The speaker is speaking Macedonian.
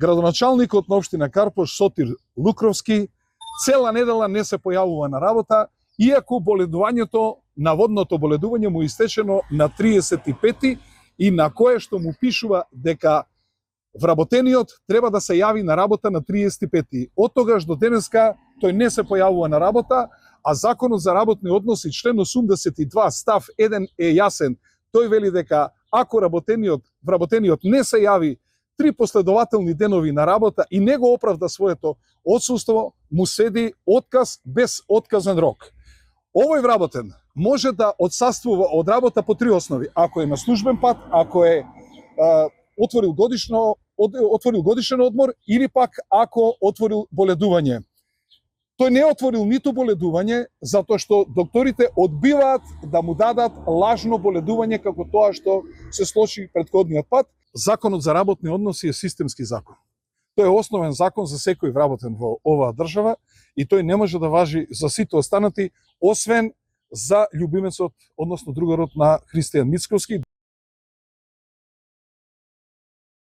Градоначалникот на општина Карпош Сотир Лукровски цела недела не се појавува на работа, иако боледувањето, наводното боледување му истечено на 35 и на кое што му пишува дека вработениот треба да се јави на работа на 35. Од тогаш до денеска тој не се појавува на работа, а Законот за работни односи член 82 став 1 е јасен. Тој вели дека ако вработениот не се јави 3 последователни денови на работа и не го оправда своето отсуство, му седи отказ без отказен рок. Овој вработен може да отсаствува од работа по 3 основи. Ако е на службен пат, ако е отворил годишен одмор или пак ако отворил боледување. Тој не отворил ниту боледување затоа што докторите одбиваат да му дадат лажно боледување како тоа што се случи претходниот пат. Законот за работни односи е системски закон. Тој е основен закон за секој вработен во оваа држава и тој не може да важи за сите останати, освен за љубимецот, односно другарот на Христијан Мицковски.